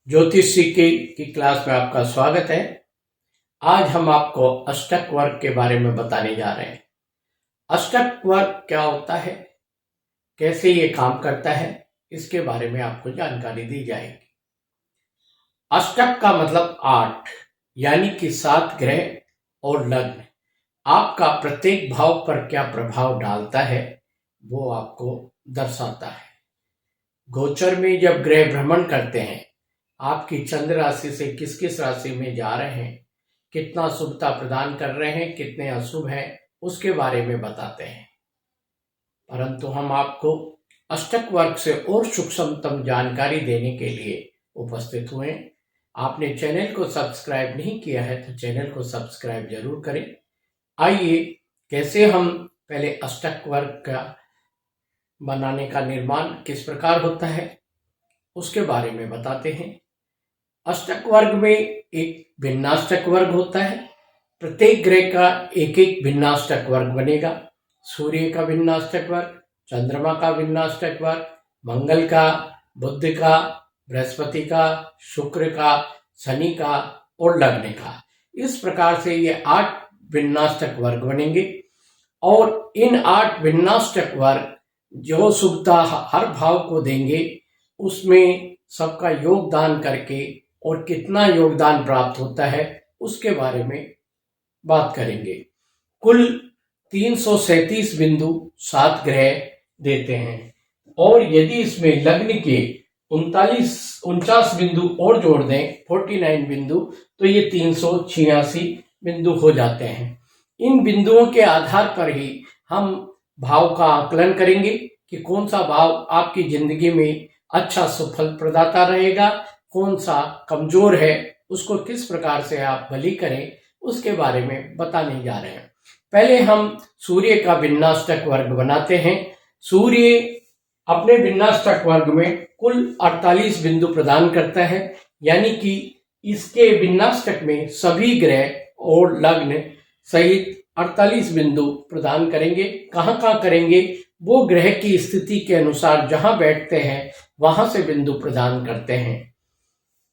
ज्योतिष सीखे की क्लास में आपका स्वागत है। आज हम आपको अष्टक वर्ग के बारे में बताने जा रहे हैं। अष्टक वर्ग क्या होता है, कैसे ये काम करता है, इसके बारे में आपको जानकारी दी जाएगी। अष्टक का मतलब 8, यानी कि 7 ग्रह और लग्न आपका प्रत्येक भाव पर क्या प्रभाव डालता है वो आपको दर्शाता है। गोचर में जब ग्रह भ्रमण करते हैं, आपकी चंद्र राशि से किस किस राशि में जा रहे हैं, कितना शुभता प्रदान कर रहे हैं, कितने अशुभ हैं, उसके बारे में बताते हैं। परंतु हम आपको अष्टक वर्ग से और सूक्ष्मतम जानकारी देने के लिए उपस्थित हुए। आपने चैनल को सब्सक्राइब नहीं किया है तो चैनल को सब्सक्राइब जरूर करें। आइए कैसे हम पहले अष्टक वर्ग का बनाने का निर्माण किस प्रकार होता है उसके बारे में बताते हैं। अष्टक वर्ग में एक भिन्नाष्टक वर्ग होता है। प्रत्येक ग्रह का एक एक भिन्नाष्टक वर्ग बनेगा। सूर्य का भिन्नाष्टक वर्ग, चंद्रमा का भिन्नाष्टक वर्ग, मंगल का, बुध का, बृहस्पति का, शुक्र का, शनि का और लग्न का। इस प्रकार से ये 8 भिन्नाष्टक वर्ग बनेंगे और इन 8 भिन्नाष्टक वर्ग जो शुभता हर भाव को देंगे उसमें सबका योगदान करके और कितना योगदान प्राप्त होता है उसके बारे में बात करेंगे। कुल 337 बिंदु 7 ग्रह देते हैं और यदि इसमें लग्न के 49 बिंदु और जोड़ दें 49 बिंदु तो ये 386 बिंदु हो जाते हैं। इन बिंदुओं के आधार पर ही हम भाव का आकलन करेंगे कि कौन सा भाव आपकी जिंदगी में अच्छा सुफल प्रदाता रहेगा, कौन सा कमजोर है, उसको किस प्रकार से आप भली करें उसके बारे में बताने जा रहे हैं। पहले हम सूर्य का भिन्नाष्टक वर्ग बनाते हैं। सूर्य अपने भिन्नाष्टक वर्ग में कुल 48 बिंदु प्रदान करता है, यानी कि इसके भिन्नाष्टक में सभी ग्रह और लग्न सहित 48 बिंदु प्रदान करेंगे। कहाँ करेंगे, वो ग्रह की स्थिति के अनुसार जहां बैठते हैं वहां से बिंदु प्रदान करते हैं।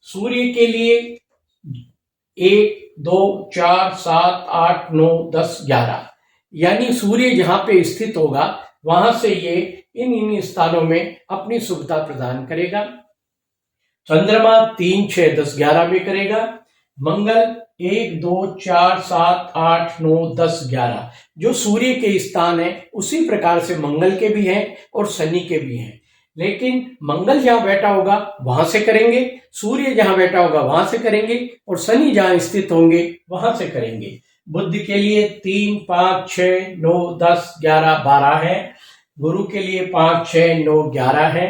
सूर्य के लिए 1, 2, 4, 7, 8, 9, 10, 11 यानी सूर्य जहां पे स्थित होगा वहां से ये इन स्थानों में अपनी शुभता प्रदान करेगा। चंद्रमा 3, 6, 10, 11 में करेगा। मंगल 1, 2, 4, 7, 8, 9, 10, 11 जो सूर्य के स्थान है उसी प्रकार से मंगल के भी हैं और शनि के भी हैं, लेकिन मंगल जहां बैठा होगा वहां से करेंगे, सूर्य जहां बैठा होगा वहां से करेंगे और शनि जहां स्थित होंगे वहां से करेंगे। बुध के लिए 3, 5, 6, 9, 10, 11, 12 है। गुरु के लिए 5, 6, 9, 11 है।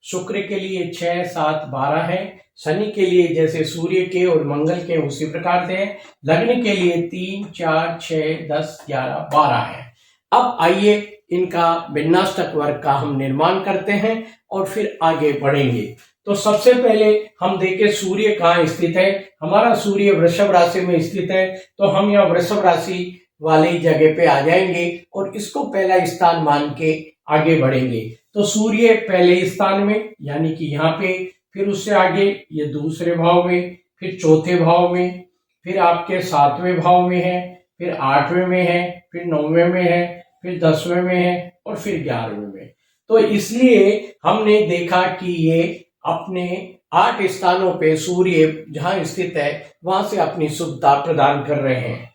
शुक्र के लिए 6, 7, 12 है। शनि के लिए जैसे सूर्य के और मंगल के उसी प्रकार से है। लग्न के लिए 3, 4, 6, 10, 11, 12 है। अब आइए इनका भिन्नाष्टक वर्ग का हम निर्माण करते हैं और फिर आगे बढ़ेंगे। तो सबसे पहले हम देखें सूर्य कहाँ स्थित है। हमारा सूर्य वृषभ राशि में स्थित है, तो हम यहाँ वृषभ राशि वाली जगह पे आ जाएंगे और इसको पहला स्थान मान के आगे बढ़ेंगे। तो सूर्य पहले स्थान में यानी कि यहाँ पे, फिर उससे आगे ये दूसरे भाव में, फिर चौथे भाव में, फिर आपके 7वें भाव में है, फिर 8वें में है, फिर 9वें में है, फिर 10वें में है और फिर 11वें में। तो इसलिए हमने देखा कि ये अपने 8 स्थानों पे सूर्य जहां स्थित है वहां से अपनी शुभता प्रदान कर रहे हैं।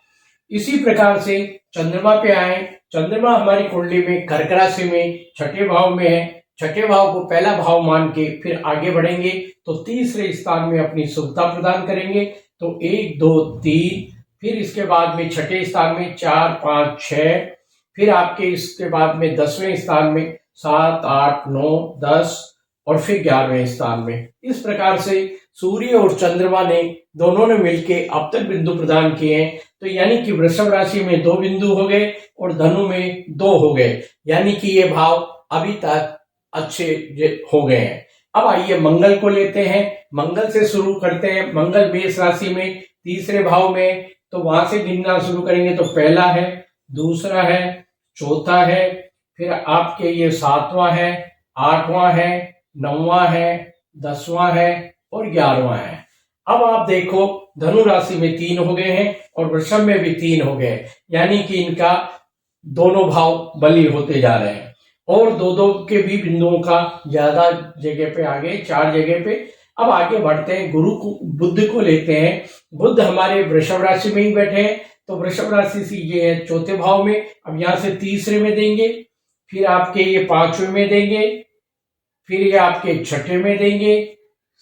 इसी प्रकार से चंद्रमा पे आए। चंद्रमा हमारी कुंडली में कर्क राशि में 6ठे भाव में है। 6ठे भाव को पहला भाव मान के फिर आगे बढ़ेंगे तो तीसरे स्थान में अपनी शुभता प्रदान करेंगे। तो 1, 2, 3, फिर इसके बाद में 6ठे स्थान में 4, 5, 6, फिर आपके इसके बाद में 10वें स्थान में 7, 8, 9, 10 और फिर 11वें स्थान में। इस प्रकार से सूर्य और चंद्रमा ने दोनों ने मिलके अब तक बिंदु प्रदान किए हैं। तो यानी कि वृषभ राशि में 2 बिंदु हो गए और धनु में 2 हो गए, यानी कि ये भाव अभी तक अच्छे हो गए हैं। अब आइए मंगल को लेते हैं। मंगल से शुरू करते हैं। मंगल मेष राशि में तीसरे भाव में, तो वहां से गिनना शुरू करेंगे तो पहला है, दूसरा है, चौथा है, फिर आपके ये 7वां है, 8वां है, 9वां है, 10वां है और 11वां है। अब आप देखो धनु राशि में 3 हो गए हैं और वृषभ में भी 3 हो गए, यानी कि इनका दोनों भाव बली होते जा रहे हैं और दो दो के भी बिंदुओं का ज्यादा जगह पे आ गए, 4 जगह पे। अब आगे बढ़ते हैं, गुरु को बुध को लेते हैं। बुध हमारे वृषभ राशि में ही बैठे हैं, तो वृषभ राशि से ये है चौथे भाव में। अब यहाँ से तीसरे में देंगे, फिर आपके ये 5वें में देंगे, फिर ये आपके 6ठे में देंगे,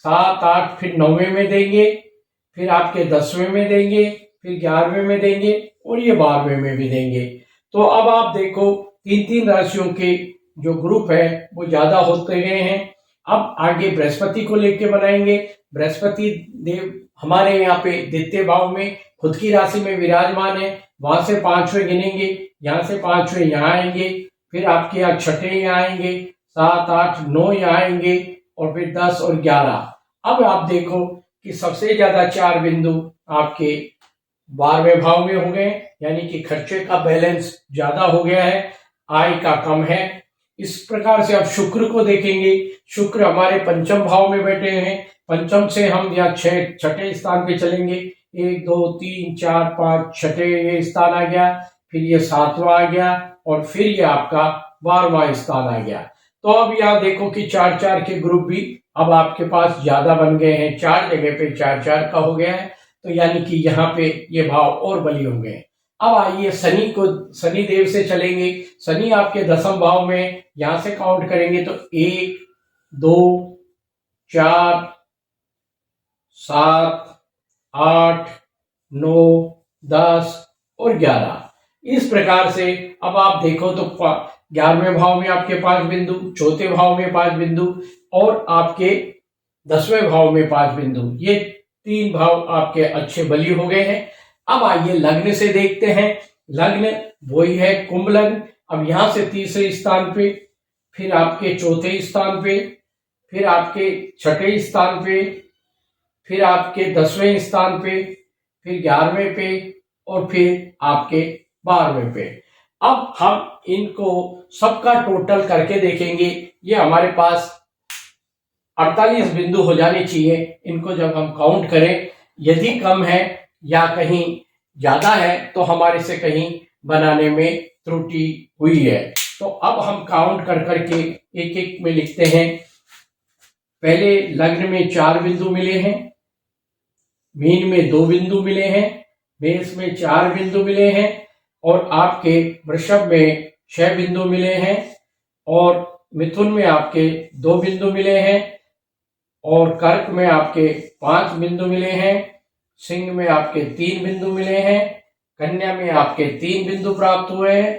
7, 8, फिर 9वें में देंगे, फिर आपके 10वें में देंगे, फिर 11वें में देंगे और ये 12वें में भी देंगे। तो अब आप देखो 3-3 राशियों के जो ग्रुप है वो ज्यादा होते गए हैं। अब आगे बृहस्पति को लेके बनाएंगे। बृहस्पति देव हमारे यहाँ पे द्वितीय भाव में खुद की राशि में विराजमान है, वहां से 5वें गिनेंगे, यहाँ से 5वें यहाँ आएंगे, फिर आपके यहाँ 6ठे यहाँ आएंगे, 7, 8, 9 यहाँ आएंगे और फिर 10 और 11। अब आप देखो कि सबसे ज्यादा 4 बिंदु आपके 12वें भाव में हो गए, यानी कि खर्चे का बैलेंस ज्यादा हो गया है, आय का कम है। इस प्रकार से अब शुक्र को देखेंगे। शुक्र हमारे पंचम भाव में बैठे हैं, पंचम से हम यहाँ 6ठे स्थान पे चलेंगे। 1, 2, 3, 4, 5, 6ठे ये स्थान आ गया, फिर ये 7वां आ गया और फिर ये आपका 12वां स्थान आ गया। तो अब यहाँ देखो कि 4-4 के ग्रुप भी अब आपके पास ज्यादा बन गए हैं, 4 जगह पे 4-4 का हो गया है, तो यानी कि यहाँ पे ये भाव और बली हो गए। अब आइए शनि देव से चलेंगे। शनि आपके 10वें भाव में, यहां से काउंट करेंगे तो 1, 2, 4, 7, 8, 9, 10 और 11। इस प्रकार से अब आप देखो तो 11वें भाव में आपके 5 बिंदु, चौथे भाव में 5 बिंदु और आपके 10वें भाव में 5 बिंदु, ये 3 भाव आपके अच्छे बली हो गए हैं। अब आइए लग्न से देखते हैं। लग्न वही है कुंभ लग्न। अब यहां से तीसरे स्थान पे, फिर आपके चौथे स्थान पे, फिर आपके 6ठे स्थान पे, फिर आपके 10वें स्थान पे, फिर 11वें पे और फिर आपके 12वें पे। अब हम इनको सबका टोटल करके देखेंगे। ये हमारे पास 48 बिंदु हो जाने चाहिए। इनको जब हम काउंट करें, यदि कम है या कहीं ज्यादा है तो हमारे से कहीं बनाने में त्रुटि हुई है। तो अब हम काउंट कर करके एक एक में लिखते हैं। पहले लग्न में 4 बिंदु मिले हैं, मीन में 2 बिंदु मिले हैं, मेष में 4 बिंदु मिले हैं और आपके वृषभ में 6 बिंदु मिले हैं और मिथुन में आपके 2 बिंदु मिले हैं और कर्क में आपके 5 बिंदु मिले हैं, सिंह में आपके 3 बिंदु मिले हैं, कन्या में आपके 3 बिंदु प्राप्त हुए हैं,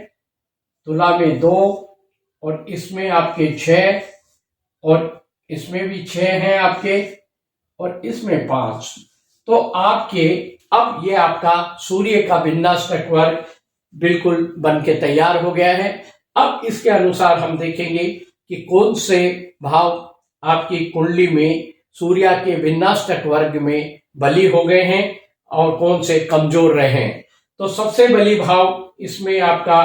तुला में 2 और इसमें आपके 6 और इसमें भी 6 हैं आपके और इसमें 5। तो आपके अब ये आपका सूर्य का विन्यासक वर्ग बिल्कुल बन के तैयार हो गया है। अब इसके अनुसार हम देखेंगे कि कौन से भाव आपकी कुंडली में सूर्य के विन्यासक वर्ग में बली हो गए हैं और कौन से कमजोर रहे हैं। तो सबसे बली भाव इसमें आपका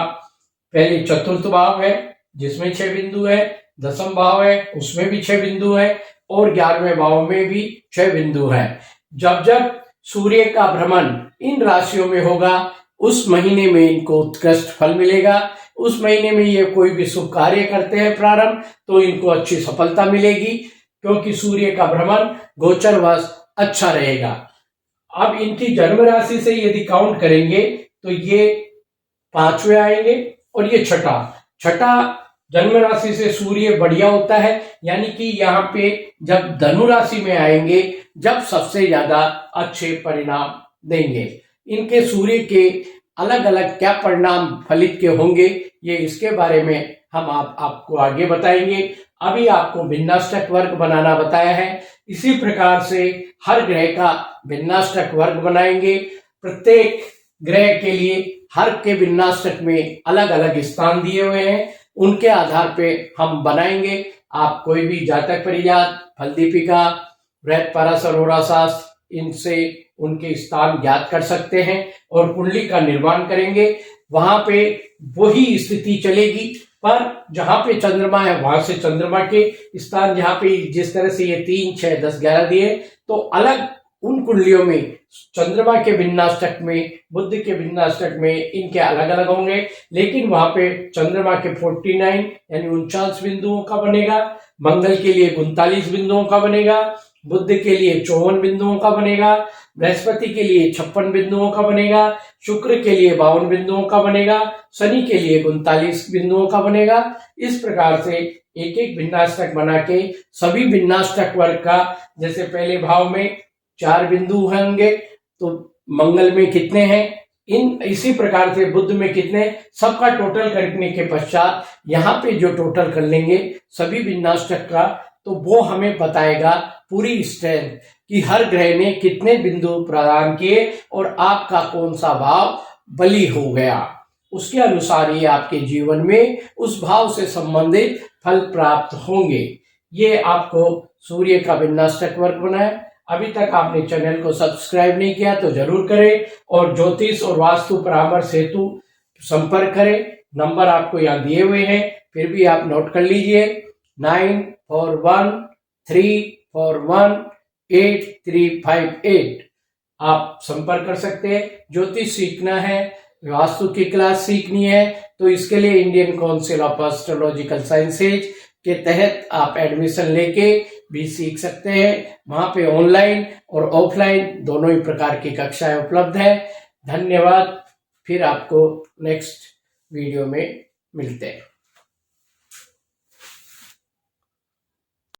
पहले चतुर्थ भाव है जिसमें 6 बिंदु है, 10वां भाव है उसमें भी 6 बिंदु है और 11वें भाव में भी 6 बिंदु है। जब जब सूर्य का भ्रमण इन राशियों में होगा उस महीने में इनको उत्कृष्ट फल मिलेगा। उस महीने में ये कोई भी शुभ कार्य करते हैं प्रारंभ तो इनको अच्छी सफलता मिलेगी, क्योंकि सूर्य का भ्रमण गोचरवश अच्छा रहेगा। अब इनकी जन्म राशि से यदि काउंट करेंगे तो ये 5वें आएंगे और ये छठा जन्म राशि से सूर्य बढ़िया होता है, यानी कि यहाँ पे जब धनु राशि में आएंगे जब सबसे ज्यादा अच्छे परिणाम देंगे। इनके सूर्य के अलग अलग क्या परिणाम फलित के होंगे ये इसके बारे में हम आपको आगे बताएंगे। अभी आपको विन्यासक वर्ग बनाना बताया है, इसी प्रकार से हर ग्रह का विन्यासक वर्ग बनाएंगे। प्रत्येक ग्रह के लिए हर के विन्यासक में अलग अलग स्थान दिए हुए हैं, उनके आधार पे हम बनाएंगे। आप कोई भी जातक परिजात, फल दीपिका, वृहत पराशर होरा शास्त्र, इनसे उनके स्थान ज्ञात कर सकते हैं और कुंडली का निर्माण करेंगे। वहां पे वही स्थिति चलेगी, पर जहां पे चंद्रमा है वहां से चंद्रमा के स्थान जहां पे जिस तरह से ये 3, 6, 10, 11 दिए, तो अलग उन कुंडलियों में चंद्रमा के भिन्नाष्टक में, बुध के भिन्नाष्टक में इनके अलग अलग होंगे। लेकिन वहां पे चंद्रमा के 49 यानी 49 बिंदुओं का बनेगा, मंगल के लिए 39 बिंदुओं का बनेगा, बुध के लिए 54 बिंदुओं का बनेगा, बृहस्पति के लिए 56 बिंदुओं का बनेगा, शुक्र के लिए 52 बिंदुओं का बनेगा, शनि के लिए 39 बिंदुओं का बनेगा। इस प्रकार से एक एक भिन्नाष्टक बना के सभी भिन्नाष्टक वर्ग का, जैसे पहले भाव में 4 बिंदु होंगे तो मंगल में कितने हैं, इसी प्रकार से बुध में कितने, सबका टोटल करने के पश्चात यहाँ पे जो टोटल कर लेंगे सभी विन्यासक का, तो वो हमें बताएगा पूरी स्ट्रेंथ कि हर ग्रह ने कितने बिंदु प्रदान किए और आपका कौन सा भाव बली हो गया। उसके अनुसार ही आपके जीवन में उस भाव से संबंधित फल प्राप्त होंगे। ये आपको सूर्य का विन्यासक वर्ग बनाए। अभी तक आपने चैनल को सब्सक्राइब नहीं किया तो जरूर करें और ज्योतिष और वास्तु परामर्श हेतु संपर्क करें। नंबर आपको यहाँ दिए हुए हैं, फिर भी आप नोट कर लीजिए 9413418358। आप संपर्क कर सकते हैं। ज्योतिष सीखना है, वास्तु की क्लास सीखनी है तो इसके लिए Indian council of astrological sciences के तहत आप एडमिशन लेके भी सीख सकते हैं। वहां पे ऑनलाइन और ऑफलाइन दोनों ही प्रकार की कक्षाएं उपलब्ध है। धन्यवाद। फिर आपको नेक्स्ट वीडियो में मिलते हैं।